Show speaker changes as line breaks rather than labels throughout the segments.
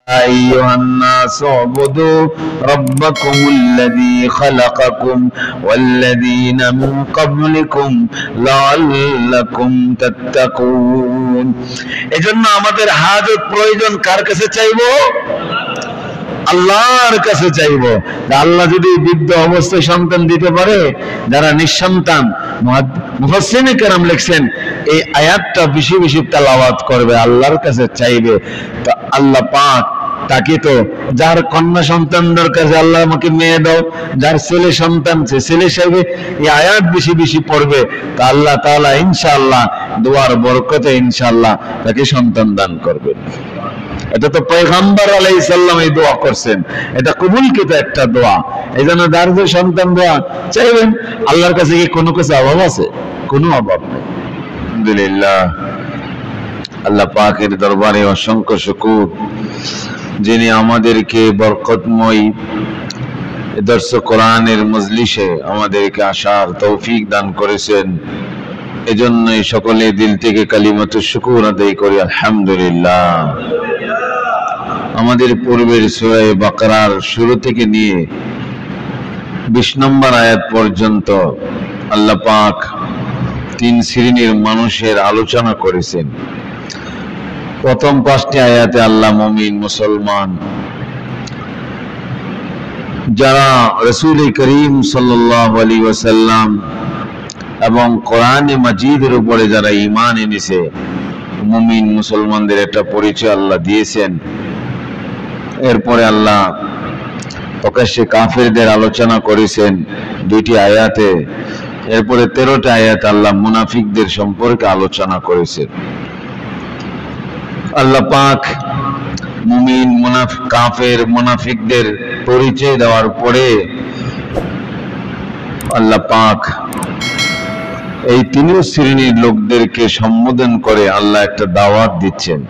أيها الناس اعبدوا ربكم الذي خلقكم والذين من قبلكم لعلكم تتقون। এজন্য আমাদের হাজত প্রয়োজন কার কাছে চাইবো? আল্লাহর কাছে চাইবো। আল্লাহ যদি বৃদ্ধ অবস্থায় সন্তান দিতে পারে, যারা নিঃসন্তান, মুফাসসিরিনে কেরাম লিখছেন এই আয়াতটা বেশি বেশি তেলাওয়াত করবে, আল্লাহর কাছে চাইবে, তো আল্লাহ পাক তাকে তো, যার কন্যা সন্তান দরকার আল্লাহ আমাকে মেয়ে দাও, যার ছেলে সন্তান ছেলে চাইবে, এই আয়াত বেশি বেশি পড়বে, তা আল্লাহ তাআলা ইনশাআল্লাহ দোয়ার বরকতে ইনশাআল্লাহ তাকে সন্তান দান করবেন। এটা তো পয়গম্বর আলাইহিস সালাম এই দোয়া করছেন, এটা কবুলকৃত একটা দোয়া। এই জন্য যার যে সন্তান দোয়া চাইবেন, আল্লাহর কাছে কি কোনো কিছু অভাব আছে? কোনো অভাব নেই। আলহামদুলিল্লাহ, আল্লাহ পাকের দরবারে অসংখ্য শুকর, যিনি আমাদেরকে বরকতময় দর্স কোরআনের মজলিসে আমাদেরকে আসার তৌফিক দান করেছেন। এজন্যই সকলে দিল থেকে কালিমাতুশ শুকর আদায় করি আলহামদুলিল্লাহ। আমাদের পূর্বের সূরা বাকারার শুরু থেকে নিয়ে 20 নম্বর আয়াত পর্যন্ত আল্লাহ পাক 3 শ্রেণীর মানুষের আলোচনা করেছেন। প্রথম 5টি আয়াতে আল্লাহ মুমিন মুসলমান, যারা রাসূল করিম সাল্লাল্লাহু আলাইহি ওয়াসাল্লাম এবং কোরআনে মাজিদের উপরে যারা ঈমান এনেছে, মুমিন মুসলমানদের একটা পরিচয় আল্লাহ দিয়েছেন। এরপরে আল্লাহ প্রকাশ্যে কাফেরদের আলোচনা করেছেন 2টি আয়াতে। এরপরে 13টা আয়াত আল্লাহ মুনাফিকদের সম্পর্কে আলোচনা করেছেন। আল্লাহ পাক মুমিন, কাফের, মুনাফিকদের পরিচয় দেওয়ার পরে আল্লাহ পাক এই 3 শ্রেণীর লোকদেরকে সম্বোধন করে আল্লাহ একটা দাওয়াত দিচ্ছেন।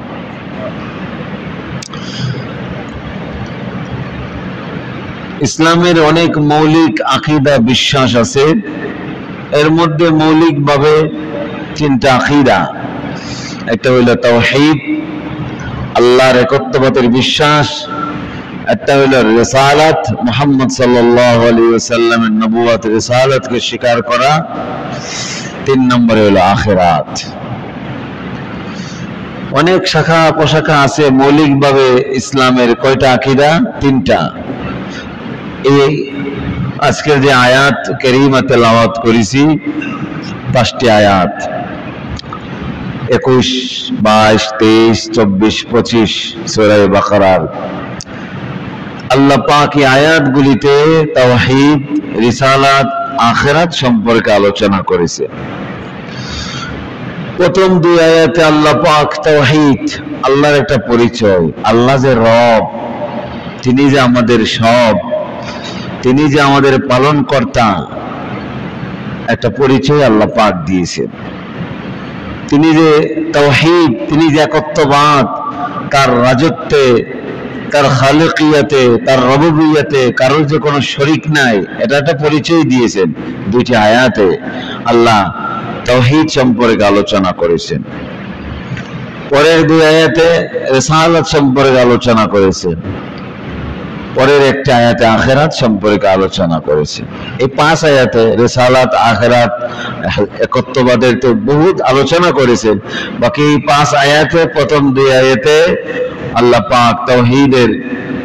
ইসলামের অনেক মৌলিক আকীদা বিশ্বাস আছে, এর মধ্যে মৌলিকভাবে 3টা আকীদা। একটা হইল তাওহীদ, আল্লাহর একত্ববাদের বিশ্বাস। একটা হইল রিসালাত, মুহাম্মদ সাল্লাল্লাহু আলাইহি ওয়াসাল্লামের নবুয়ত রিসালাতকে স্বীকার করা। 3 নম্বরে হইল আখিরাত। অনেক শাখা প্রশাখা আছে। মৌলিকভাবে ইসলামের কয়টা আকীদা? 3টা। এই আজকের যে আয়াত কারীমা তেলাওয়াত করেছি, 5টি আয়াত 21, 22, 23, 24, 25 সূরা বাকারার আল্লাহ পাক এই আয়াতগুলিতে তাওহীদ, রিসালাত, আখিরাত সম্পর্কে আলোচনা করেছে। প্রথম 2 আয়াতে আল্লাহ পাক তাওহীদ, আল্লাহর একটা পরিচয়, আল্লাহ যে রব, তিনি যে আমাদের সব, তিনি যে আমাদের পালন কর্তা, একটা পরিচয় আল্লাহ পাক দিয়েছেন। তিনি যে তাওহীদ, তিনি যে একত্ববাদ, তার রাজত্বে, তার খালিকিয়াতে, তার রুবুবিয়তে কারোর যে কোনো শরীক নাই, এটা একটা পরিচয় দিয়েছেন। 2টি আয়াতে আল্লাহ তাওহীদ সম্পর্কে আলোচনা করেছেন। পরের 2 আয়াতে রিসালাত সম্পর্কে আলোচনা করেছেন। পরের একটা আয়াতে আখিরাত সম্পর্কে আলোচনা করেছে। এই 5 আয়াতে রিসালাত, আখিরাত, একত্ববাদের তো বহুত আলোচনা করেছেন। বাকি 5 আয়াতে, প্রথম 2 আয়াতে আল্লাহ পাক তাওহীদের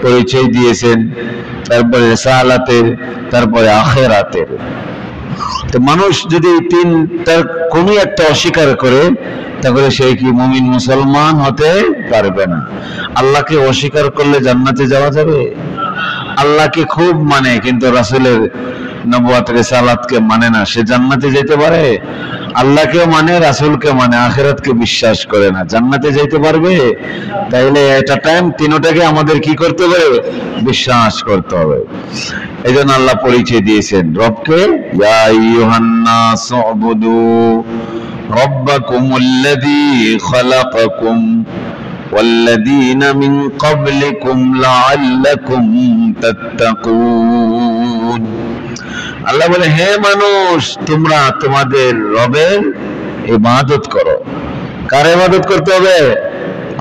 পরিচয় দিয়েছেন, তারপরে রিসালাতের, তারপরে আখিরাতের। তো মানুষ যদি 3টার কোনো একটা অস্বীকার করে, তাহলে সে কি মুমিন মুসলমান হতে পারবে না। আল্লাহকে অস্বীকার করলে জান্নাতে যাওয়া যাবে? আল্লাহকে খুব মানে, কিন্তু রাসূলের নবুয়ত রিসালাতকে মানে না, সে জান্নাতে যেতে পারে? আল্লাহকে মানে, রাসূলকে মানে, আখিরাতকে বিশ্বাস করে না, জান্নাতে যেতে পারবে? তাইলে এটা টাইম 3টাকে আমাদের কি করতে হবে? বিশ্বাস করতে হবে। এইজন্য আল্লাহ পরিচয় দিয়েছেন রবকে, ইয়া আইয়ুহান নাস উবুদু রাব্বাকুমুল্লাযী খালাকাকুম ওয়াল্লাযীনা মিন ক্বাবলিকুম লাআল্লাকুম তাত্তাকুন। আল্লাহ বলে, হে মানুষ, তোমরা তোমাদের রবের ইবাদত করো। কার ইবাদত করতে হবে?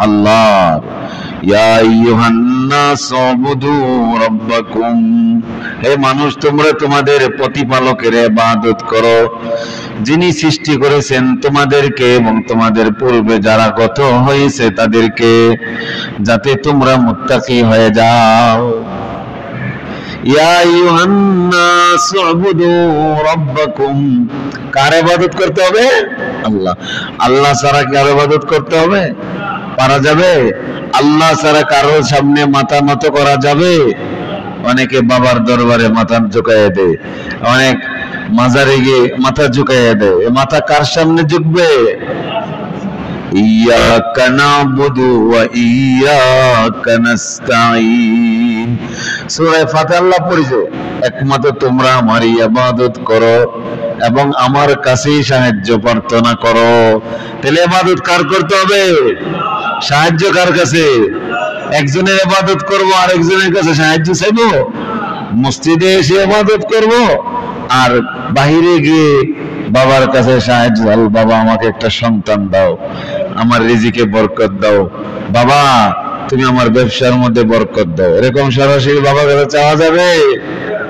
আল্লাহর। ইয়া আইয়ুহান নাস উবুদু রাব্বাকুম, হে মানুষ তোমরা তোমাদের প্রতিপালকের ইবাদত করো, যিনি সৃষ্টি করেছেন তোমাদেরকে এবং তোমাদের পূর্বে যারা গত হয়েছে তাদেরকে, যাতে তোমরা মুত্তাকি হয়ে যাও। ইয়া আইয়ুহান নাস উবুদু রাব্বাকুম, কার ইবাদত করতে হবে? আল্লাহ। আল্লাহ ছাড়া কার ইবাদত করতে হবে? পারা যাবে? আল্লাহ ছাড়া কারোর সামনে মাথা নত করা যাবে? অনেকে বাবার দরবারে মাথা ঝুঁকাইয়া দেয়, অনেক মাজারে গিয়ে মাথা ঝুঁকাইয়া দেয়। মাথা কার সামনে ঝুঁকবে? ইয়াকা নাবুদু ওয়া ইয়াকা নাস্তাঈন, সূরা ফাতিহা আল্লাহ পড়েছে, একমাত্র তোমরা আমারই ইবাদত করো এবং আমার কাছেই সাহায্য প্রার্থনা করো। তাহলে ইবাদত কার করতে হবে? সাহায্য কার কাছে? একজনের ইবাদত করব আর একজনের কাছে সাহায্য চাইব? মসজিদে এসে ইবাদত করব আর বাহিরে গিয়ে বাবার কাছে সাহায্য, বাবা আমাকে একটা সন্তান দাও, আমার রিজিকে বরকত দাও, বাবা তুমি আমার ব্যবসার মধ্যে বরকত দাও, এরকম সরাসরি বাবার কাছে চাওয়া যাবে?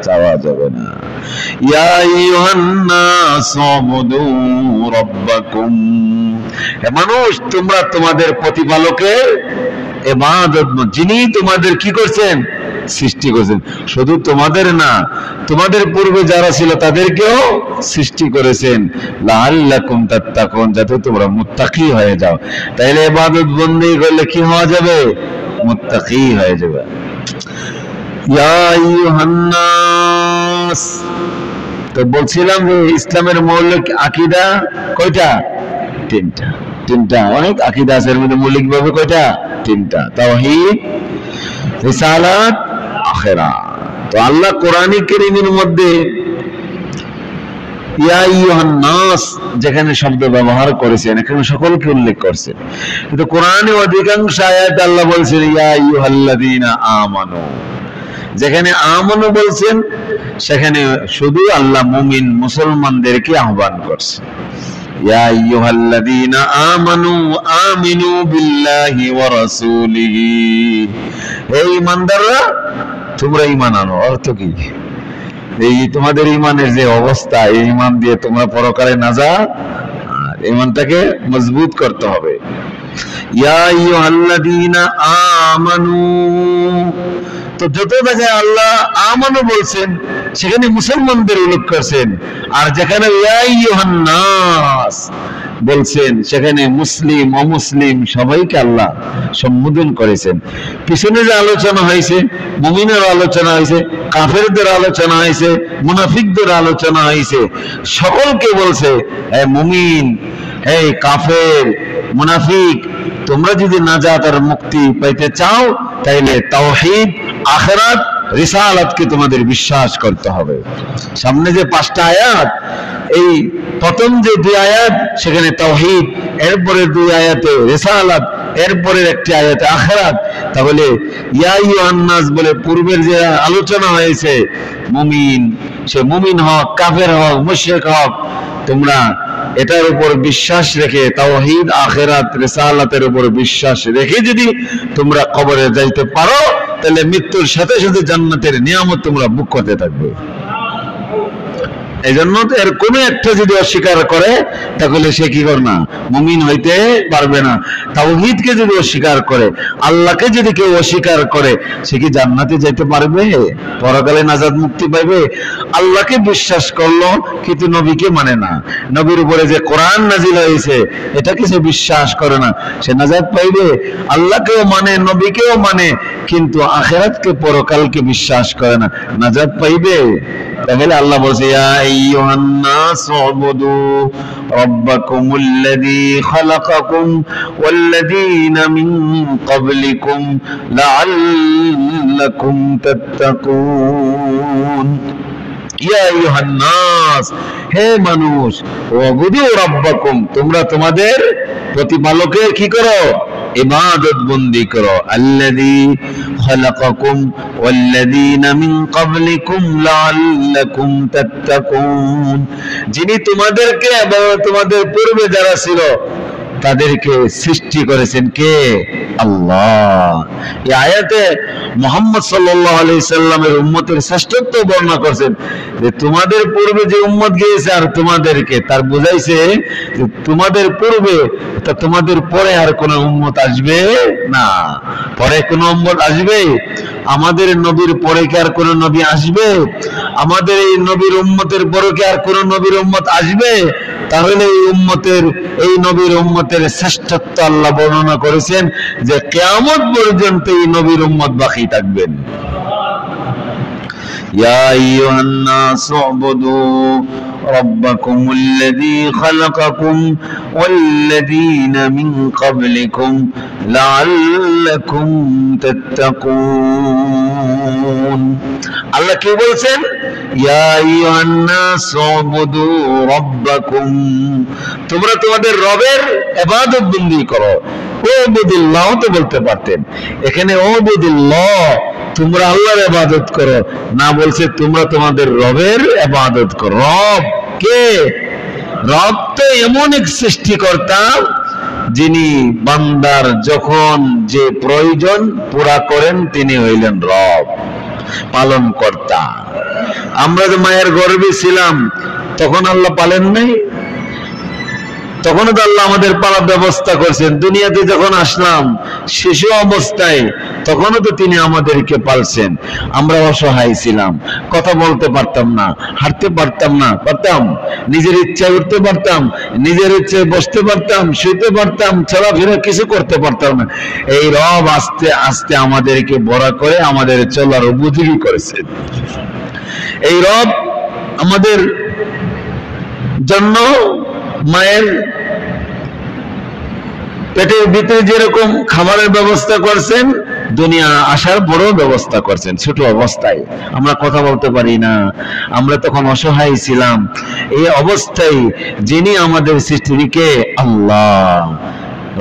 চাওয়া যাবে না। ইয়া আইয়ুহান নাস উবুদু রাব্বাকুম, হে মানুষ তোমরা তোমাদের প্রতিপালকের ইবাদত, যিনি তোমাদের কি করছেন? সৃষ্টি করেছেন। শুধু তোমাদের না, তোমাদের পূর্বে যারা ছিল তাদেরকেও সৃষ্টি করেছেন, লাআল্লাকুম তাত্তাকুন, যাতে তোমরা মুত্তাকি হয়ে যাও। তাইলে ইবাদত বন্দেগী করলে কি হওয়া যাবে? মুত্তাকি হয়ে যাবে। ইয়া আইয়ুহান নাস, তো বলছিলাম যে ইসলামের মৌলিক আকীদা কয়টা? তিনটা। অনেক আকীদা আছে, এর মধ্যে মৌলিক ভাবে কয়টা? তিনটা। তাওহীদ, রিসালাত, আখিরাত। তো আল্লাহ কোরআনে কারীমের মধ্যে ইয়া আইয়ুহান নাস যেখানে শব্দ ব্যবহার করেছেন, এখানে সকলকে উল্লেখ করেছেন, কিন্তু কোরআনে অধিকাংশ আয়াতে আল্লাহ বলছেন ইয়া আইয়ুহাল্লাযীনা আমানু। যেখানে আমানু বলছেন সেখানে শুধু আল্লাহ মুমিন মুসলমানদেরকে আহ্বান করছেন। ইয়া আইয়ুহাল্লাযীনা আমানু আমিনু বিল্লাহি ওয়া রাসূলিহি, হে ঈমানদাররা তোমরা ঈমান আনো। অর্থ কি? এই তোমাদের ঈমানের যে অবস্থা, এই ঈমান দিয়ে তোমরা পরকালে নাজাত, আর ঈমানটাকে মজবুত করতে হবে। ইয়া আইয়ুহাল্লাযীনা আমানু, তো যত জায়গায় আল্লাহ আমানু বলছেন সেখানে মুসলমানদের উল্লেখ করছেন, আর যেখানে ইয়া আইয়ুহান নাস বলছেন সেখানে মুসলিম অমুসলিম সবাইকে আল্লাহ সম্বোধন করেছেন। পিছনে যে আলোচনা হয়েছে, মুমিনের আলোচনা হয়েছে, কাফেরদের আলোচনা হয়েছে, মুনাফিকদের আলোচনা হয়েছে, সকলকে বলছে হে মুমিন, হে কাফের, মুনাফিক, তোমরা যদি নাজাত আর মুক্তি পাইতে চাও তাইলে তাওহীদ, আখিরাত, রিসালাতকে তোমাদের বিশ্বাস করতে হবে। সামনে যে 5টা আয়াত, এই প্রথম যে 2 আয়াত সেখানে তাওহীদ, এরপরে 2 আয়াতে রিসালাত, এরপরের একটি আয়াতে আখিরাত। তাহলে ইয়া আইয়ুহান নাস বলে পূর্বের যে আলোচনা হয়েছে, মুমিন, সে মুমিন হোক, কাফের হোক, মুশরিক হোক, তোমরা এটার উপর বিশ্বাস রেখে, তাওহীদ, আখিরাত, রিসালাতের উপর বিশ্বাস রেখে যদি তোমরা কবরে যাইতে পারো তাহলে মৃত্যুর সাথে সাথে জান্নাতের নিয়ামত তোমরা ভোগ করতে থাকবে। এই জন্য এর কোনো একটা যদি অস্বীকার করে তাহলে সে কি করে না? মুমিন হইতে পারবে না। তাওহীদকে যদি অস্বীকার করে, আল্লাহকে যদি কেউ অস্বীকার করে, সে কি জান্নাতে যেতে পারবে? পরকালে নাজাত মুক্তি পাইবে? আল্লাহকে বিশ্বাস করলো কিন্তু নবীকে মানে না, নবীর উপরে যে কোরআন নাজিল হয়েছে এটাকে সে বিশ্বাস করে না, সে নাজাত পাইবে? আল্লাহকেও মানে, নবীকেও মানে, কিন্তু আখিরাতকে, পরকালকে বিশ্বাস করে না, নাজাত পাইবে? তাহলে আল্লাহ বলছে ইয়া আইয়ুহান নাস উবুদু রাব্বাকুমুল্লাযী খালাকাকুম ওয়াল্লাযীনা মিন ক্বাবলিকুম লাআল্লাকুম তাত্তাকুন। ইয়া আইয়ুহান নাস, হে মানুষ, উবুদু রাব্বাকুম, তোমরা তোমাদের প্রতিপালকের কি করো? ইবাদত বন্দি করো। আল্লাযী খালাকাকুম ওয়াল্লাযীনা মিন ক্বাবলিকুম লাআল্লাকুম তাত্তাকুন, যিনি তোমাদেরকে এবং তোমাদের পূর্বে যারা ছিল তাদেরকে সৃষ্টি করেছেন। কে? আল্লাহ। এই আয়াতে মুহাম্মদ সাল্লাল্লাহু আলাইহি সাল্লামের উম্মতের শ্রেষ্ঠত্ব বর্ণনা করছেন যে তোমাদের পূর্বে যে উম্মত গিয়েছে আর তোমাদেরকে, তার বুঝাইছে যে তোমাদের পূর্বে তা তোমাদের পরে আর কোন উম্মত আসবে না। পরে কোন উম্মত আসবে? আমাদের নবীর পরে কি আর কোন নবী আসবে? আমাদের এই নবীর উম্মতের পরে কি আর কোন নবীর উম্মত আসবে? তাহলে এই উম্মতের, এই নবীর উম্মতের শ্রেষ্ঠত্ব আল্লাহ বর্ণনা করেছেন যে কিয়ামত পর্যন্ত এই নবীর উম্মত বাকি থাকবেন। ইয়া আইয়ুহান নাস উবুদু রাব্বাকুমুল্লাযী খালাকাকুম ওয়াল্লাযীনা মিন ক্বাবলিকুম লাআল্লাকুম তাত্তাকুন। আল্লাহ কি বলছেন? ইয়া আইয়ুহান নাস উবুদু রাব্বাকুম, তোমরা তোমাদের রবের ইবাদত বন্দি করো। উবুদিল্লাহ তো বলতে পারতেন, এখানে উবুদিল্লাহ, তোমরা আল্লাহর ইবাদত করো না, বলছে তোমরা তোমাদের রবের ইবাদত করো। রব কে? রব তো এমন এক সৃষ্টিকর্তা যিনি বান্দার যখন যে প্রয়োজন পুরা করেন, তিনি হইলেন রব, পালন কর্তা। আমরা যে মায়ের গর্ভে ছিলাম তখন আল্লাহ পালেন নাই? তখনও তো আল্লাহ আমাদের পালার ব্যবস্থা করছেন। দুনিয়াতে যখন আসলাম শিশু অবস্থায় তখনও তো তিনি আমাদেরকে পালছেন। আমরা অসহায় ছিলাম, কথা বলতে পারতাম না, হাঁটতে পারতাম না, পারতাম নিজের ইচ্ছায় উঠতে পারতাম, নিজের ইচ্ছায় বসতে পারতাম, শুতে পারতাম, চলাফেরা কিছু করতে পারতাম না। এই রব আস্তে আস্তে আমাদেরকে বড় করে আমাদের চলার উপযোগী করেছেন। এই রব আমাদের জন্য মায়ের পেটের ভিতরে যেরকম খাবারের ব্যবস্থা করছেন, দুনিয়া আসার বড় ব্যবস্থা করছেন। ছোট অবস্থায় আমরা কথা বলতে পারি না, আমরা তখন অসহায় ছিলাম। এই অবস্থায় যিনি আমাদের সৃষ্টিকে আল্লাহ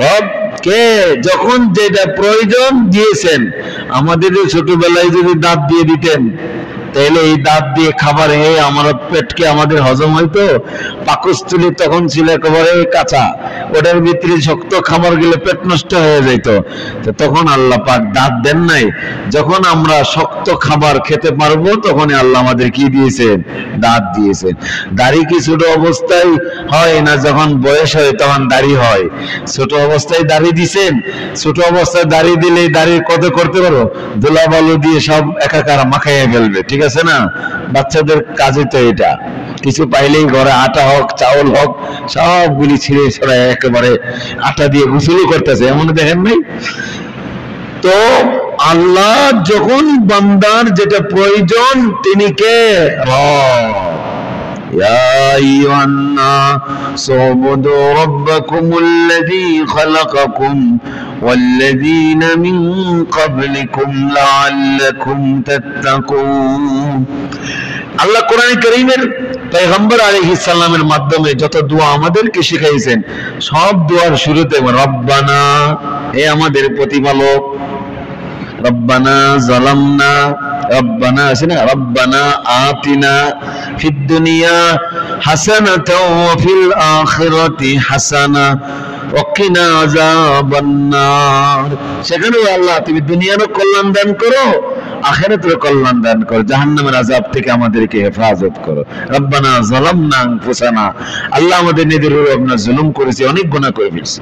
রব কে যখন যেটা প্রয়োজন দিয়েছেন। আমাদের ছোটবেলায় যদি দাঁত দিয়ে দিতেন তাহলে এই দাঁত দিয়ে খাবার আমার পেটকে আমাদের হজম হইতো। পাকস্থলী তখন ছিল একেবারে কাঁচা, ওটার ভিতরে শক্ত খাবার গেলে পেট নষ্ট হয়ে যেত। তখন আল্লাহ পাক দাঁত দেন নাই। যখন আমরা শক্ত খাবার খেতে পারবো তখন আল্লাহ আমাদের কি দিয়েছেন? দাঁত দিয়েছেন। দাড়ি কি ছোট অবস্থায় হয় না যখন বয়স হয় তখন দাড়ি হয়? ছোট অবস্থায় দাড়ি দিছেন। ছোট অবস্থায় দাড়ি দিলে দাড়ি কত করতে পারো? ধুলা বালু দিয়ে সব একাকার মাখাইয়া ফেলবে, ঠিক আছে না? বাচ্চাদের কাজে তো এটা, কিছু পাইলেই ঘরে আটা হোক চাউল হোক সবগুলি ছিঁড়ে ছড়ায় একেবারে আটা দিয়ে গোসলও করতেছে, এমন দেখেন নাই? তো আল্লাহ যখন বান্দার যেটা প্রয়োজন তিনি কে? রব। ইয়া আইয়ুহান নাস উবুদু রাব্বাকুমুল্লাযী খালাকাকুম ওয়াল্লাযীনা মিন ক্বাবলিকুম লাআল্লাকুম তাত্তাকুন। আল্লাহ কোরআনে কারীমের পয়গম্বর আলাইহিস সালামের মাধ্যমে যত দোয়া আমাদেরকে শিখাইছেন, সব দোয়ার শুরুতে রব্বানা, হে আমাদের প্রতিপালক, রব্বানা যালামনা, রব্বানা আছে না, রব্বানা আতিনা ফিদ দুনিয়া হাসানাতাও ওয়া ফিল আখিরাতি হাসানা ওয়া কিনা আযাবান নার। সেখানে আল্লাহ তুমি দুনিয়ারও কল্যাণ দান করো, আখিরাতের কল্যাণ দান করো, জাহান্নামের আযাব থেকে আমাদেরকে হেফাজত করো। রব্বানা যালামনা আনফুসানা, আল্লাহ আমাদের নিজের উপর আমরা জুলুম করেছি, অনেক গুনাহ করে ফেলেছি।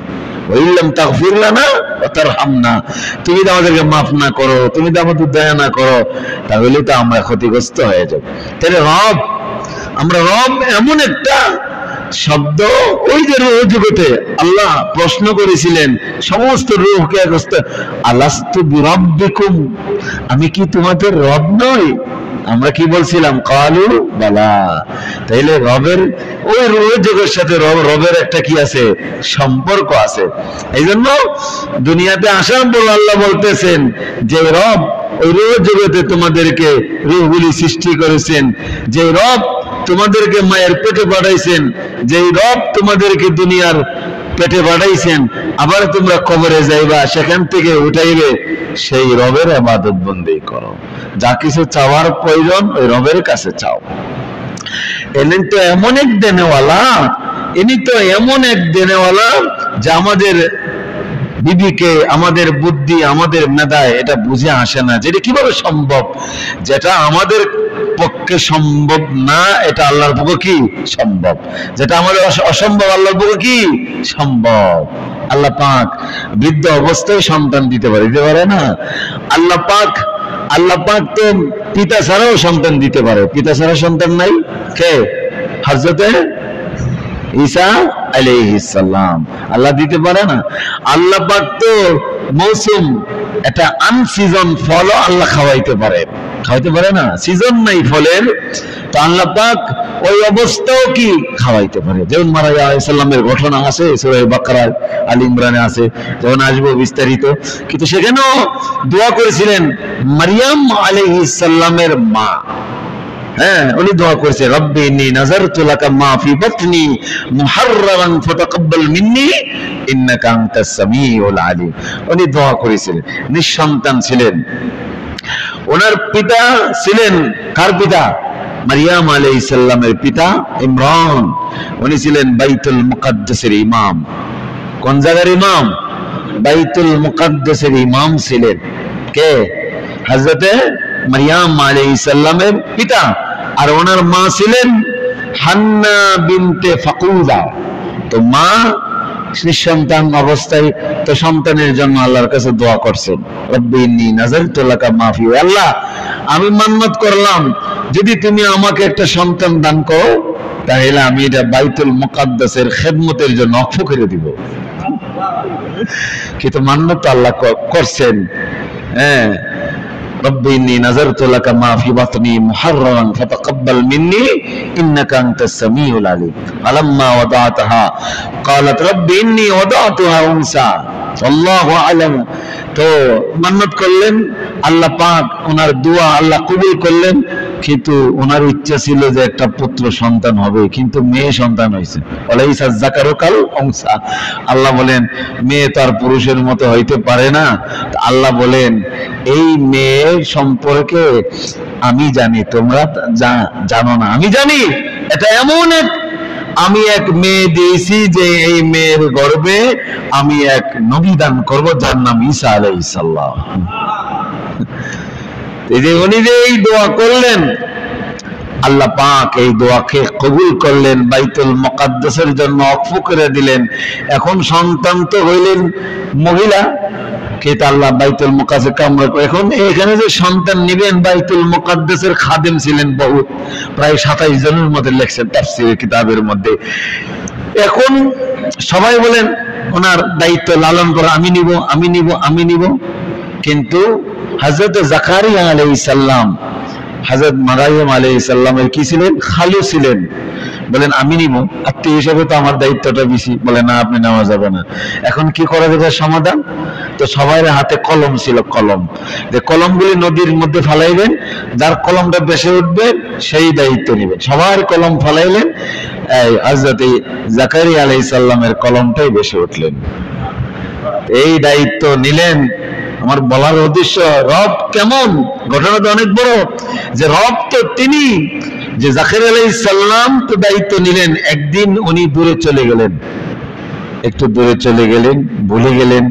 ওয়া ইল্লাম তাগফির লানা ওয়া তারহামনা, তুমি যদি আমাদেরকে মাফ না করো, তুমি যদি আমাদের দয়া না করো, তাহলে তো আমরা ক্ষতিগ্রস্ত হয়ে যাব। তাহলে রব, আমরা রব এমন একটা শব্দ, ওই যে রূহ জগতে আল্লাহ প্রশ্ন করেছিলেন সমস্ত রূহকে, আলাস্তু বিরাব্বিকুম, আমি কি তোমাদের রব নই? আমরা কি বলছিলাম? কালু বালা। তাইলে রবের ওই রূহ জগতের সাথে রবের একটা কি আছে? সম্পর্ক আছে। এই জন্য দুনিয়াতে আসার পর আল্লাহ বলতেছেন যে রব ওই রূহ জগতে তোমাদেরকে রূহগুলি সৃষ্টি করেছেন, যে রব তোমাদেরকে মায়ের পেটে পাঠাইছেন, যে রব তোমাদেরকে দুনিয়ার পেটে পাঠাইছেন, আবার তোমরা কবরে যাইবা, সেখান থেকে উঠাইবে, সেই রবের ইবাদত বন্দেগী করো। যা কিছু চাওয়ার প্রয়োজন ওই রবের কাছে চাও। ইনি তো এমন এক দেনেওয়ালা, ইনি তো এমন এক দেনেওয়ালা যে আমাদের বিবিকে আমাদের বুদ্ধি আমাদের মেধায় এটা বুঝে আসে না, যেটা কিভাবে সম্ভব, যেটা আমাদের পক্ষে সম্ভব না এটা আল্লাহর পক্ষে কি সম্ভব, যেটা আমাদের অসম্ভব আল্লাহর পক্ষে কি সম্ভব। আল্লাহ পাক বৃদ্ধ অবস্থায় সন্তান দিতে পারে না? আল্লাহ পাক তো পিতা ছাড়াও সন্তান দিতে পারে। পিতা ছাড়া সন্তান নাই কে? হযরতে ঈসা আলাইহিস সালাম। আল্লাহ দিতে পারে না? আল্লাহ পাক তো মৌসুম এটা আনসিজন ফলও আল্লাহ খাওয়াইতে পারে না? সিজন নাই ফলের, তো আল্লাহ পাক ওই অবস্থাও কি খাওয়াইতে পারে। যেমন মারিয়াম আলাইহিস সালামের ঘটনা আছে সূরা বাকারা, আলে ইমরানে আছে, যখন আসবো বিস্তারিত। কিন্তু সেখানেও দোয়া করেছিলেন মারিয়াম আলাইহিস সালামের মা। হ্যাঁ, উনি দোয়া করেছে রব্বি ইন্নী নাযারতু লাকা মা ফি বাতনি মুহাররারান ফাতাকাব্বাল মিন্নি ইন্নাকা আনতাস সামিউল আলিম। উনি দোয়া করেছিলেন, নিঃসন্তান ছিলেন। ওনার পিতা ছিলেন কার পিতা? মারিয়াম আলাইহিস সালামের পিতা ইমরান। উনি ছিলেন বাইতুল মুকাদ্দাসের ইমাম। কোন জায়গার ইমাম? বাইতুল মুকাদ্দাসের ইমাম ছিলেন কে? হযরতে মারিয়াম আলাইহিস সালামের পিতা। আর ওনার মা ছিলেন হান্না বিনতে ফাকুদা। তো মা নিঃসন্তান অবস্থায় তো সন্তানের জন্য আল্লাহর কাছে দোয়া করছেন, রব্বি ইন্নী নাযারতু লাকা মা ফি, আল্লাহ আমি মান্নাত করলাম যদি তুমি আমাকে একটা সন্তান দান করো তাহলে আমি এটা বাইতুল মুকাদ্দাসের খেদমতের জন্য ওয়াকফ করে দিব। কিন্তু মান্নাত আল্লাহ করছেন। হ্যাঁ, رب إني نذرت لك ما في بطني محررا فتقبل مني إنك أنت السميع العليم فلما وضعتها قالت رب إني وضعتها أنثى والله أعلم। তো মান্নাত করলেন, আল্লাহ পাক ওনার দোয়া আল্লাহ কবুল করলেন। কিন্তু ওনার ইচ্ছা ছিল যে একটা পুত্র সন্তান হবে, কিন্তু মেয়ে সন্তান হয়েছে। ওয়ালাইসা যাকারু কাল উনসা। আল্লাহ বলেন মেয়ে তো আর পুরুষের মতো হইতে পারে না। আল্লাহ বলেন এই মেয়ের সম্পর্কে আমি জানি, তোমরা জানো না, আমি জানি। এটা এমন আমি এক মেয়ে দিয়েছি যে এই মেয়ের গর্ভে আমি এক নবী দান করব যার নাম ঈসা আলাইহিস সালাম। উনি যে এই দোয়া করলেন আল্লাহ পাক এই দোয়াকে কবুল করলেন, বাইতুল মুকাদ্দাসের জন্য ওয়াকফ করে দিলেন। এখন সন্তান তো হইলেন মহিলা, কিন্তু আল্লাহ বাইতুল মুকাদ্দাসে কামরা। এখন এখানে যে সন্তান নেবেন বাইতুল মুকাদ্দাসের খাদেম ছিলেন বহুত, প্রায় 27 জনের মধ্যে লেখছেন তাফসীরের কিতাবের মধ্যে। এখন সবাই বলেন ওনার দায়িত্ব লালন করা, আমি নিব। কিন্তু হযরত জাকারিয়া আলাইহিস সালাম হযরত মারিয়াম আলাইহিস সালামের কি ছিলেন? খালু ছিলেন। বলেন আমি নিব, আত্মীয় হিসেবে তো আমার দায়িত্বটা বেশি। বলে না, আপনি নেওয়া যাবে না। এখন কি করা যাবে সমাধান? তো সবাই হাতে কলম ছিল, কলম, যে কলমগুলি নদীর মধ্যে ফালাইবেন, যার কলমটা বেশি উঠবে সেই দায়িত্ব নেবেন। সবার কলম ফালাইলেন, হযরত জাকারিয়া আলাইহিস সালামের কলমটাই বেশি উঠলেন। এই দায়িত্ব নিলেন। আমার বলার উদ্দেশ্য রব কেমন, ঘটনাটা অনেক বড়। যে রব তো তিনি, যে জাকারিয়া আলাইহিস সালাম তো দায়িত্ব নিলেন। একদিন উনি দূরে চলে গেলেন, একটু দূরে চলে গেলেন, ভুলে গেলেন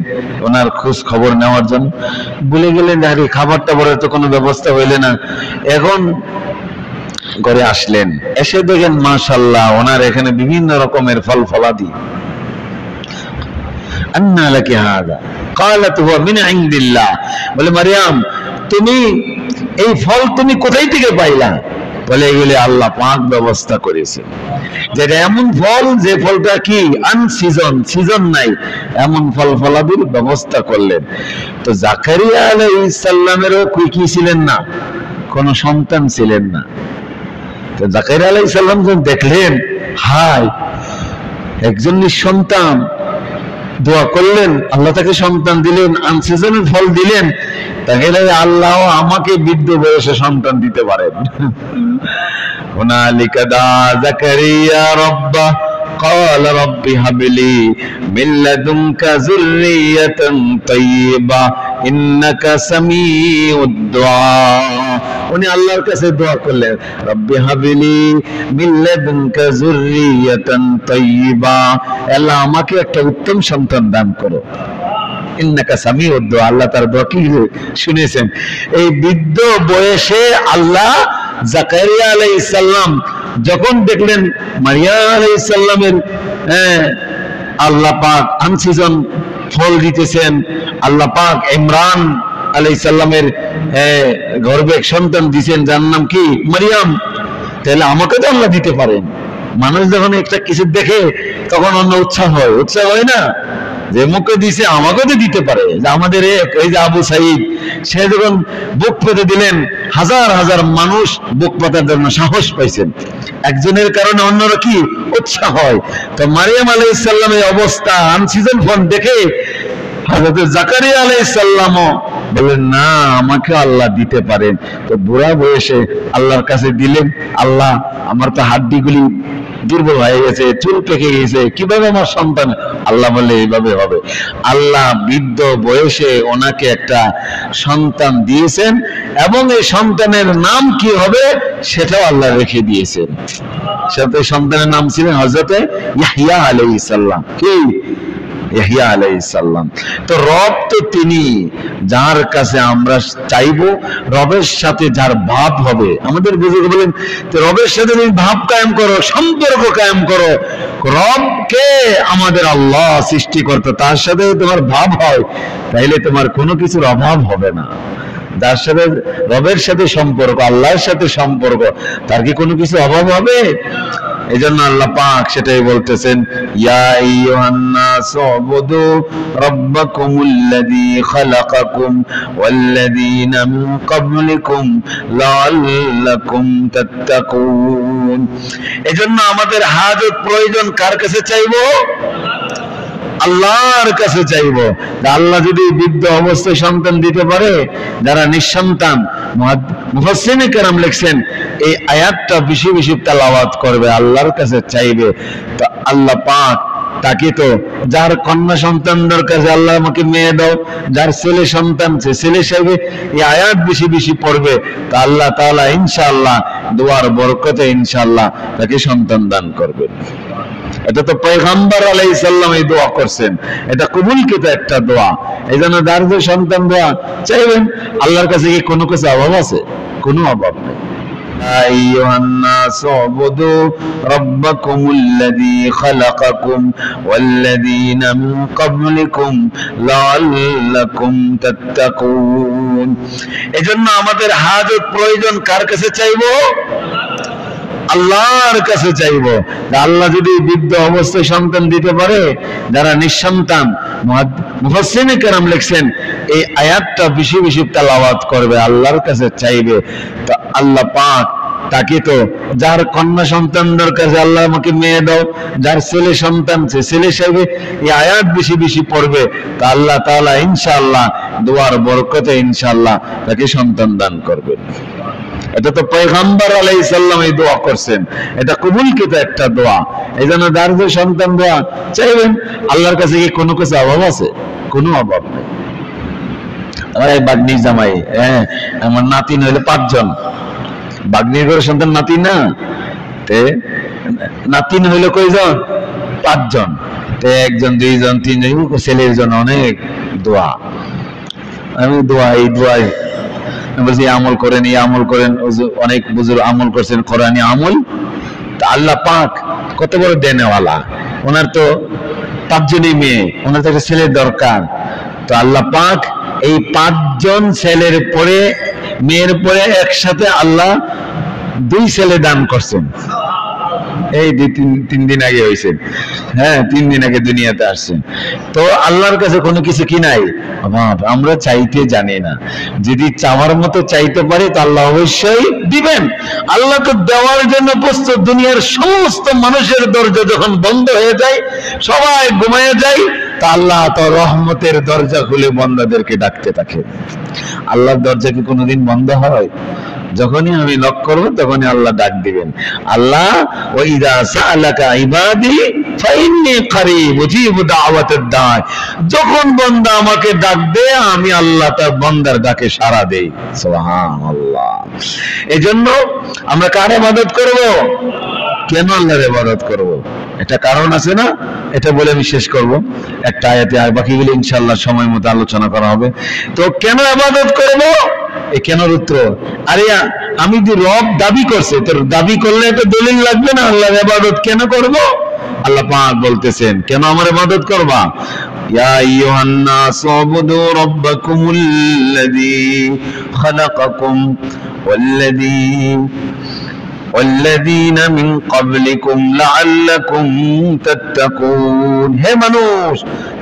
ওনার খোঁজ খবর নেওয়ার জন্য। ভুলে গেলেন, আরে খাবার টাবারের তো কোনো ব্যবস্থা হইলে না। এখন ঘরে আসলেন, এসে দেখেন মাশাআল্লাহ ওনার এখানে বিভিন্ন রকমের ফল ফলাদি। আন্না লাকি হাযা ক্বালাত হুয়া মিন ইনদিল্লাহ। বলে মারিয়াম তুমি এই ফল তুমি কোথায় থেকে পাইলা? বলে এগুলি আল্লাহ পাক ব্যবস্থা করেছে। যেটা এমন ফল যে ফলটা কি আনসিজন, সিজন নাই, এমন ফল ফলাদির ব্যবস্থা করলেন। তো জাকারিয়া আলাইহিস সালামেরও কি ছিলেন না, কোন সন্তান ছিলেন না। তো জাকারিয়া আলাইহিস সালাম যখন দেখলেন হায় একজন নিঃসন্তান, দোয়া করলেন, আল্লাহ তাকে সন্তান দিলেন, আনসিজনের ফল দিলেন, তাহলে আল্লাহ আমাকে বৃদ্ধ বয়সে সন্তান দিতে পারেন। হুনালিকা দা জাকারিয়া রাব্বা قال رب هب لي من لدنك ذرية طيبة إنك سميع الدعاء। উনি আল্লাহর কাছে দোয়া করলেন রব্বি হাবলি মিন লাদুনকা যুররিয়াতান তাইয়্যিবা, আল্লাহ আমাকে একটা উত্তম সন্তান দান করো। ইন্নাকা সামিউদ দুআ, আল্লাহ তার দোয়া কি শুনেছেন। এই বৃদ্ধ বয়সে আল্লাহ জাকারিয়া আলাইহিস সালাম যখন দেখলেন মারিয়াম আলাইহিস সালামের আল্লাহ পাক আনসিজন ফল দিতেছেন, আল্লাহ পাক ইমরান আলাইহিস সালামের গর্ভে সন্তান দিয়েছেন যার নাম কি মারিয়াম, তাহলে আমাকে তো আল্লাহ দিতে পারেন। মানুষ যখন একটা কিছু দেখে তখন অন্য উৎসাহ হয় না, যে মুখে দিছে আমাকে তো দিতে পারে। যে আমাদের এই যে আবু সাইদ, সে যখন বুক পেতে দিলেন হাজার হাজার মানুষ বুক পাতার জন্য সাহস পাইছেন, একজনের কারণে অন্যরা কি উৎসাহ হয়। তো মারিয়াম আলাইহিস সালামের অবস্থা আনসিজন ফল দেখে হযরত জাকারিয়া আলাইহিস সালামও বলেন না আমাকে আল্লাহ দিতে পারেন। তো বুড়া বয়সে আল্লাহর কাছে দিলেন, আল্লাহ আমার তো হাড্ডিগুলি দুর্বল হয়ে গেছে, চুল পেকে গেছে, কিভাবে আমার সন্তান? আল্লাহ বলে এইভাবে হবে। আল্লাহ বৃদ্ধ বয়সে ওনাকে একটা সন্তান দিয়েছেন এবং এই সন্তানের নাম কি হবে সেটাও আল্লাহ রেখে দিয়েছেন। সাথে সন্তানের নাম ছিলেন হযরত ইয়াহইয়া আলাইহিস সালাম। কি ইয়াহইয়া আলাইহিস সালাম। তো রব তো তিনি যার কাছে আমরা চাইবো, রবের সাথে যার ভাব হবে। আমাদের বুজুর্গ বলেন রবের সাথে তুমি ভাব কায়েম করো, সম্পর্ক কায়েম করো। রবকে আমাদের আল্লাহ সৃষ্টিকর্তা, তার সাথে তোমার ভাব হয়, তাইলে তোমার কোনো কিছুর অভাব হবে না। যার সাথে রবের সাথে সম্পর্ক, আল্লাহর সাথে সম্পর্ক, তার কি কোনো কিছু অভাব হবে? এই জন্য আল্লাহ পাক সেটাই বলতেছেন, ইয়া আইয়ুহান নাস উবুদু রাব্বাকুমুল্লাযী খালাকাকুম ওয়াল্লাযীনা মিন ক্বাবলিকুম লাআল্লাকুম তাত্তাকুন। এজন্য আমাদের হাজত প্রয়োজন কার কাছে চাইবো? আল্লাহর কাছে চাইবো। আল্লাহ যদি বৃদ্ধ অবস্থায় সন্তান দিতে পারে, যারা নিঃসন্তান, মুফাসসিরিনে কেরাম লিখছেন এই আয়াতটা বেশি বেশি তেলাওয়াত করবে, আল্লাহর কাছে চাইবে। তো আল্লাহ পাক তাকে তো যার কন্যা সন্তান দরকার, আল্লাহ আমাকে মেয়ে দাও, যার ছেলে সন্তান সে ছেলে চাইবে, এই আয়াত বেশি বেশি পড়বে, তা আল্লাহ তাআলা ইনশাআল্লাহ দোয়ার বরকতে ইনশাআল্লাহ তাকে সন্তান দান করবেন। এটা তো পয়গম্বর আলাইহিস সালাম এই দোয়া করছেন, এটা কবুলকৃত একটা দোয়া। এই জন্য যার যে সন্তান দোয়া চাইবেন, আল্লাহর কাছে কি কোনো কিছু অভাব আছে? কোনো অভাব নেই। আইয়ুহান নাস উবুদু রাব্বাকুমুল্লাযী খালাকাকুম ওয়াল্লাযীনা মিন ক্বাবলিকুম লাআল্লাকুম তাত্তাকুন। এজন্য আমাদের হাজত প্রয়োজন কার কাছে চাইবো? আল্লাহর কাছে চাইবো। আল্লাহ যদি বৃদ্ধ অবস্থায় সন্তান দিতে পারে, যারা নিঃসন্তান, মুফাসসিরিনে কেরাম লিখছেন এই আয়াতটা বেশি বেশি তেলাওয়াত করবে, আল্লাহর কাছে চাইবে। তো আল্লাহ পাক তাকে তো যার কন্যা সন্তান দরকার, আল্লাহ আমাকে মেয়ে দাও, যার ছেলে সন্তান সে ছেলে চাইবে, এই আয়াত বেশি বেশি পড়বে, তা আল্লাহ তাআলা ইনশাআল্লাহ দোয়ার বরকতে ইনশাআল্লাহ তাকে সন্তান দান করবেন। এটা তো পয়গম্বর আলাইহিস সালাম এই দোয়া করছেন, এটা কবুলকৃত একটা দোয়া। এই জন্য যার যে সন্তান দোয়া চাইবেন, আল্লাহর কাছে কি কোনো কিছু অভাব আছে? কোনো অভাব নেই। আমার এই বাগনির জামাই, আমার নাতিন হইলে 5 জন, বাগনির ঘরে সন্তান নাতি না, তে নাতিন হইলে কয়জন? 5 জন। তে 1 জন 2 জন 3 জন ছেলের জন্য অনেক দোয়া। আমি এই দোয়াই বলছি আমল করেন, এই আমল করেন। অনেক বুজুর্গ আমল করছেন, কোরআনী আমল। তা আল্লাহ পাক কত বড় দেনেওয়ালা, ওনার তো 5 জনই মেয়ে, ওনার তো একটা ছেলের দরকার। তো আল্লাহ পাক এই 5 জন ছেলের পরে, মেয়ের পরে একসাথে আল্লাহ 2 ছেলে দান করছেন। এই 2-3 দিন আগে হয়েছে, 3 দিন আগে দুনিয়াতে আসছেন। তো আল্লাহর কাছে কোনো কিছু কি নাই? আমরা চাইতে জানি না। যদি চাওয়ার মতো চাইতে পারি তো আল্লাহ অবশ্যই দিবেন। আল্লাহ তো দেওয়ার জন্য প্রস্তুত। দুনিয়ার সমস্ত মানুষের দরজা যখন বন্ধ হয়ে যায়, সবাই ঘুমিয়ে যায়, তা আল্লাহ তো রহমতের দরজা খুলে বান্দাদেরকে ডাকতে থাকে। আল্লাহর দরজা কি কোনোদিন বন্ধ হয়? যখনই আমি নক করব তখনই আল্লাহ ডাক দিবেন। আল্লাহ ওয়াইদা সাআলাকা ইবাদি ফাইন্নী করিব উজিবু দাওয়াতাদ দাঈ, যখন বান্দা আমাকে ডাক দেয় আমি আল্লাহ তার বান্দার ডাকে সাড়া দেই। সুবহানাল্লাহ। এজন্য আমরা কার ইবাদত করব? কেন আল্লাহর ইবাদত করব? এটা কারণ আছে না, এটা বলে আমি শেষ করব একটা আয়াতে, আর বাকিগুলো ইনশাআল্লাহ সময় মতো আলোচনা করা হবে। তো কেন ইবাদত করব, এই কেনর উত্তর, আরে আমি যে রব দাবি করছে, তোর দাবি করলে একটা দলিল লাগবে না? আল্লাহর ইবাদত কেন করব? আল্লাহ পাক বলতেছেন কেন আমার ইবাদত করবা, ইয়া আইয়ুহান নাস উবুদু রাব্বাকুমুল্লাযী খালাকাকুম والذين من قبلكم لعلكم تتقون। হে মানুষ,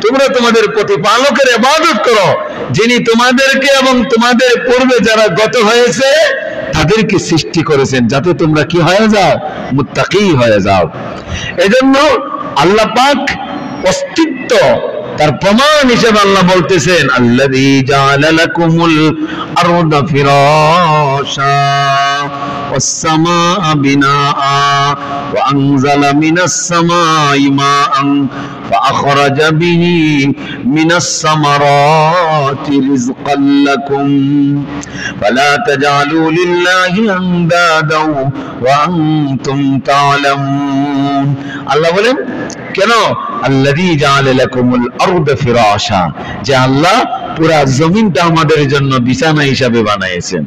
তোমরা তোমাদের প্রতিপালকের ইবাদত করো, যিনি তোমাদেরকে এবং তোমাদের পূর্বে যারা গত হয়েছে তাদেরকে সৃষ্টি করেছেন, যাতে তোমরা কি হয়ে যাও, মুত্তাকি হয়ে যাও। এজন্য আল্লাহ পাক অস্তিত্ব তার প্রমাণ হিসেবে আল্লাহ বলতেছেন, আল্লাযী জাআলা লাকুমুল আরদা ফিরাশা ওয়াস সামাআ বিনাআ ওয়া আনজালা মিনাস সামাই মাআন فأخرج به من الثمرات رزقا لكم فلا تجعلوا لله أندادا وأنتم تعلمون। আল্লাহ বলেন কেন, আল্লাযী জাআলা লাকুমুল আরদা ফিরাশা, যে আল্লাহ পুরা জমিনটা আমাদের জন্য বিছানা হিসাবে বানিয়েছেন।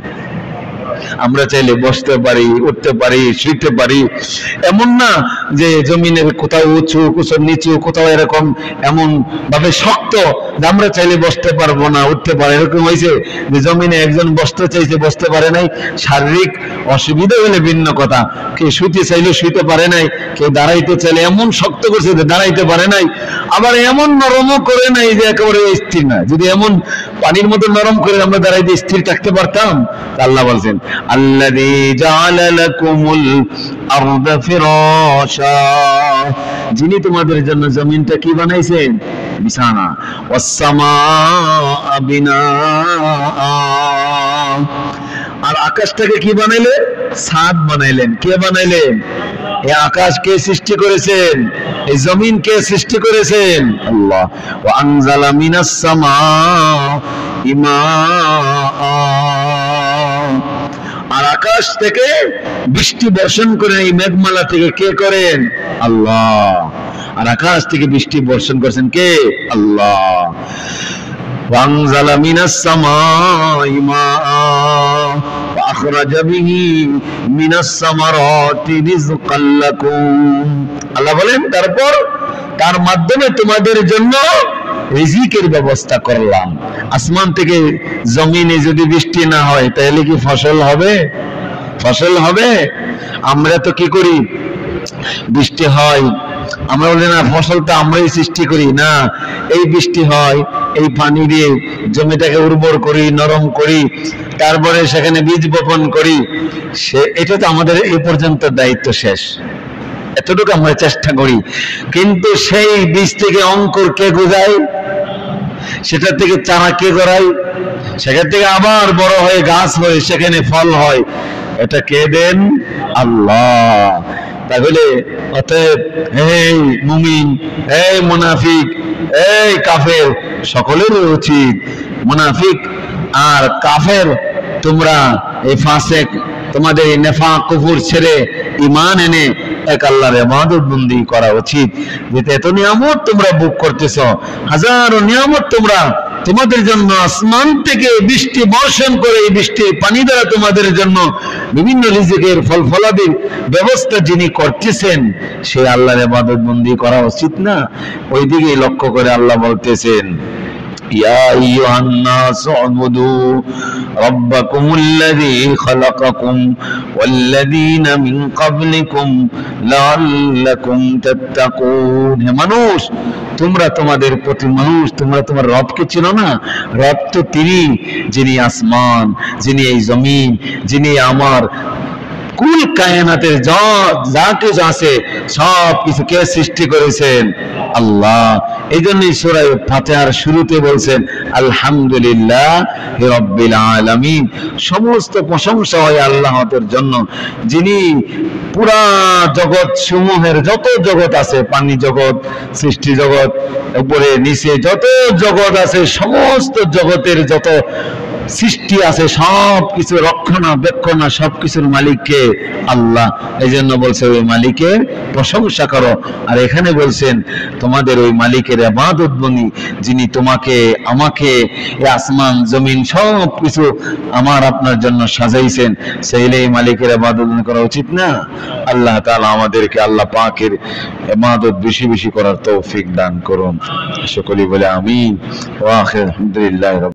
আমরা চাইলে বসতে পারি, উঠতে পারি, শুইতে পারি, এমন না যে জমিনের কোথাও উঁচু কোথাও নিচু, কোথাও এরকম এমন ভাবে শক্ত যে আমরা চাইলে বসতে পারবো না, উঠতে পারে। এরকম হয়েছে যে জমিনে একজন বসতে চাইছে, বসতে পারে নাই, শারীরিক অসুবিধা হলে ভিন্ন কথা, কেউ শুইতে চাইলে শুইতে পারে নাই, কেউ দাঁড়াইতে চাইলে এমন শক্ত করছে যে দাঁড়াইতে পারে নাই, আবার এমন নরমও করে নাই যে একেবারে স্থির না। যদি এমন পানির মতো নরম করে আমরা দাঁড়াইতে স্থির থাকতে পারতাম, আল্লাহ বলছেন আল্লাযী জাআলা লাকুমুল আরদা ফিরাশা, যিনি তোমাদের জন্য জমিনটা কি বানাইছেন, বিছানা, ওয়াস সামাআ বিনাআ, আর আকাশটাকে কি বানাইলেন, ছাদ বানাইলেন। কে বানাইলেন? এই আকাশ কে সৃষ্টি করেছেন, এই জমিন কে সৃষ্টি করেছেন, আল্লাহ। ওয়া আনজালা মিনাস সামাই মাআ, আর আকাশ থেকে বৃষ্টি বর্ষণ করে, এই মেঘমালা থেকে কে করেন, আল্লাহ। আর আকাশ থেকে বৃষ্টি বর্ষণ করেছেন কে, আল্লাহ। ওয়ানজালা মিনাস সামাই মাআ ওয়া আখরাজা বিহি মিনাস সামারাতি রিজকাল লাকুম। আল্লাহ বলেন তারপর তার মাধ্যমে তোমাদের জন্য রিজিকের ব্যবস্থা করলাম। আসমান থেকে জমিনে যদি বৃষ্টি না হয় তাহলে কি ফসল হবে, ফসল হবে? আমরা তো কি করি, বৃষ্টি হয় আমরা বলি না ফসলটা আমরাই সৃষ্টি করি, না, এই বৃষ্টি হয়, এই পানি দিয়ে জমিটাকে উর্বর করি, নরম করি, তারপরে সেখানে বীজ বপন করি, এটা তো আমাদের এই পর্যন্ত দায়িত্ব শেষ, এতটুকু আমরা চেষ্টা করি। কিন্তু সেই বীজ থেকে অঙ্কুর কে গজায়, সেটা থেকে চারা কে গড়ায়, সেখান থেকে আবার বড় হয়ে গাছ হয়ে সেখানে ফল হয়, এটা কে দেন, আল্লাহ। তাহলে অতএব এই মুমিন, এই মুনাফিক, এই কাফের, সকলের উচিত, মুনাফিক আর কাফের তোমরা এই ফাসেক, তোমাদের এই নেফাক কুফর ছেড়ে ঈমান এনে এক আল্লাহর ইবাদত বন্দি করা উচিত। যেতে এত নিয়ামত তোমরা ভোগ করতেছো, হাজারো নিয়ামত তোমরা, তোমাদের জন্য আসমান থেকে বৃষ্টি বর্ষণ করে এই বৃষ্টির পানি দ্বারা তোমাদের জন্য বিভিন্ন রিজিকের ফল ফলাদির ব্যবস্থা যিনি করতেছেন, সেই আল্লাহর ইবাদত বন্দি করা উচিত না? ওই দিকে লক্ষ্য করে আল্লাহ বলতেছেন, ইয়া আইয়ুহান নাস উবুদু রাব্বাকুমুল্লাযী খালাকাকুম ওয়াল্লাযীনা মিন ক্বাবলিকুম লাআল্লাকুম তাত্তাকুন। হে মানুষ, তোমরা তোমাদের প্রতি মানুষ, তোমরা তোমার রবকে চিনো না? রব তো তিনি, যিনি আসমান, যিনি এই জমিন, যিনি আমার কুল কায়নাতের যা কিছু আছে সব কিছু কে সৃষ্টি করেছেন, আল্লাহ। এই জন্যই সূরা ফাতিহার শুরুতে বলছেন আলহামদুলিল্লাহি রাব্বিল আলামিন, সমস্ত প্রশংসা হয় আল্লাহর জন্য, যিনি পুরা জগৎ সমূহের যত জগৎ আছে, পানি জগৎ, সৃষ্টি জগৎ, উপরে নিচে যত জগৎ আছে, সমস্ত জগতের যত সৃষ্টি আছে, সবকিছু রক্ষণাবেক্ষণ সবকিছুর মালিককে আল্লাহ। এই জন্য বলছে ওই মালিকের প্রশংসা করো। আর এখানে বলছেন তোমাদের ওই মালিকের ইবাদত বনি, যিনি তোমাকে আমাকে এই আসমান জমিন সবকিছু আমার আপনার জন্য সাজাইছেন, সেই মালিকের ইবাদত করা উচিত না? আল্লাহ তাআলা আমাদেরকে আল্লাহ পাকের ইবাদত বেশি বেশি করার তৌফিক দান করুন। সকলেই বলে আমিন। ওয়া আখির আলহামদুলিল্লাহ।